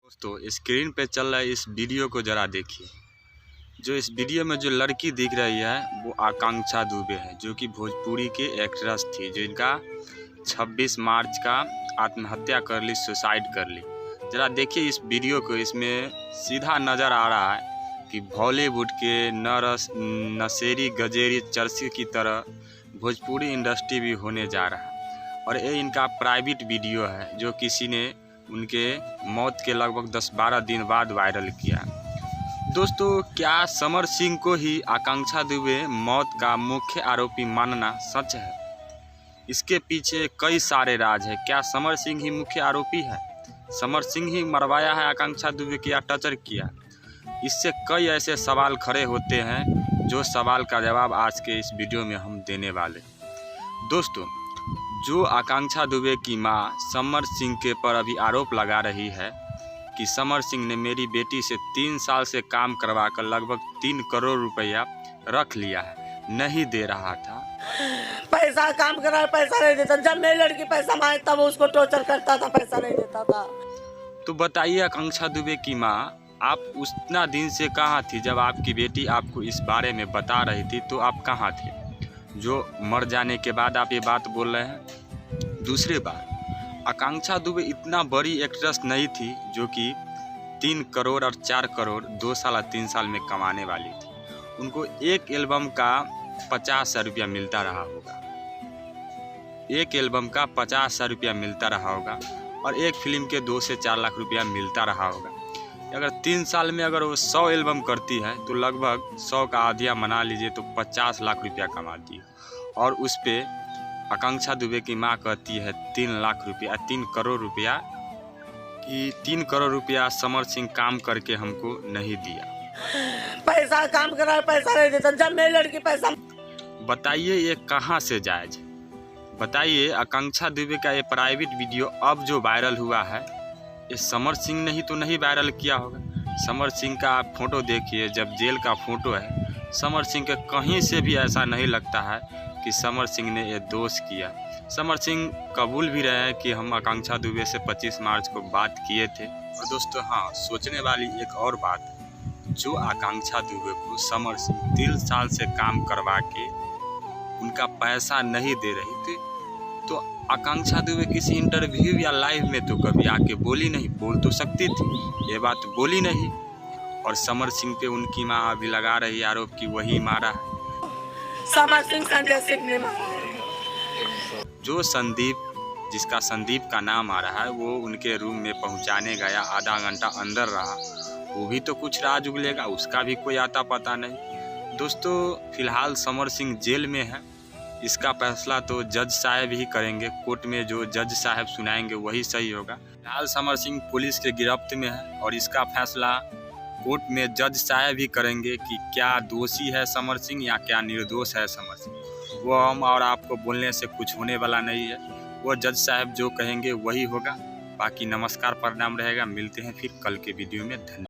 दोस्तों स्क्रीन पे चल रहा है इस वीडियो को जरा देखिए। जो इस वीडियो में जो लड़की दिख रही है वो आकांक्षा दुबे है, जो कि भोजपुरी की एक्ट्रेस थी, जो इनका 26 मार्च का आत्महत्या कर ली, सुसाइड कर ली। जरा देखिए इस वीडियो को। इसमें सीधा नज़र आ रहा है कि बॉलीवुड के नशेरी गजेरी चर्चे की तरह भोजपुरी इंडस्ट्री भी होने जा रहा है। और ये इनका प्राइवेट वीडियो है जो किसी ने उनके मौत के लगभग 10-12 दिन बाद वायरल किया। दोस्तों, क्या समर सिंह को ही आकांक्षा दुबे मौत का मुख्य आरोपी मानना सच है? इसके पीछे कई सारे राज है। क्या समर सिंह ही मुख्य आरोपी है? समर सिंह ही मरवाया है आकांक्षा दुबे की या टर्चर किया? इससे कई ऐसे सवाल खड़े होते हैं, जो सवाल का जवाब आज के इस वीडियो में हम देने वाले। दोस्तों, जो आकांक्षा दुबे की मां समर सिंह के पर अभी आरोप लगा रही है कि समर सिंह ने मेरी बेटी से 3 साल से काम करवाकर लगभग 3 करोड़ रुपया रख लिया है, नहीं दे रहा था। पैसा काम करा, पैसा नहीं देता। जब मेरी लड़की पैसा मांगे तब उसको टॉर्चर करता था, पैसा नहीं देता था। तो बताइए आकांक्षा दुबे की मां, आप उतना दिन से कहाँ थी? जब आपकी बेटी आपको इस बारे में बता रही थी तो आप कहाँ थे, जो मर जाने के बाद आप ये बात बोल रहे हैं? दूसरी बात, आकांक्षा दुबे इतना बड़ी एक्ट्रेस नहीं थी जो कि 3 करोड़ और 4 करोड़ 2 साल और 3 साल में कमाने वाली थी। उनको एक एल्बम का 50,000 रुपया मिलता रहा होगा, एक एल्बम का 50,000 रुपया मिलता रहा होगा, और एक फिल्म के 2 से 4 लाख रुपया मिलता रहा होगा। अगर 3 साल में अगर वो 100 एल्बम करती है तो लगभग 100 का आधिया मना लीजिए तो 50 लाख रुपया कमाती है। और उस पे आकांक्षा दुबे की मां कहती है 3 लाख रुपया, 3 करोड़ रुपया, कि 3 करोड़ रुपया समर सिंह काम करके हमको नहीं दिया। पैसा काम करा, पैसा नहीं देता। जब मेरी लड़की पैसा, बताइए ये कहाँ से जायज है? बताइए, आकांक्षा दुबे का ये प्राइवेट वीडियो अब जो वायरल हुआ है, ये समर सिंह ने ही तो नहीं वायरल किया होगा। समर सिंह का आप फोटो देखिए, जब जेल का फोटो है, समर सिंह के कहीं से भी ऐसा नहीं लगता है कि समर सिंह ने ये दोष किया। समर सिंह कबूल भी रहे हैं कि हम आकांक्षा दुबे से 25 मार्च को बात किए थे। और दोस्तों, हाँ, सोचने वाली एक और बात, जो आकांक्षा दुबे को समर सिंह 3 साल से काम करवा के उनका पैसा नहीं दे रही थी, तो आकांक्षा दुबे किसी इंटरव्यू या लाइव में तो कभी आके बोली नहीं। बोल तो सकती थी, ये बात बोली नहीं। और समर सिंह पे उनकी माँ अभी लगा रही आरोप कि वही मारा है। समर सिंह संजय सिंह ने मारा है। जो संदीप, जिसका संदीप का नाम आ रहा है, वो उनके रूम में पहुंचाने गया, आधा घंटा अंदर रहा, वो भी तो कुछ राज उगलेगा, उसका भी कोई आता पता नहीं। दोस्तों, फिलहाल समर सिंह जेल में है। इसका फैसला तो जज साहब ही करेंगे। कोर्ट में जो जज साहब सुनाएंगे वही सही होगा। फिलहाल समर सिंह पुलिस के गिरफ्त में है और इसका फैसला कोर्ट में जज साहब ही करेंगे कि क्या दोषी है समर सिंह या क्या निर्दोष है समर सिंह। वो हम और आपको बोलने से कुछ होने वाला नहीं है। वो जज साहब जो कहेंगे वही होगा। बाकी नमस्कार, प्रणाम रहेगा। मिलते हैं फिर कल के वीडियो में। धन्यवाद।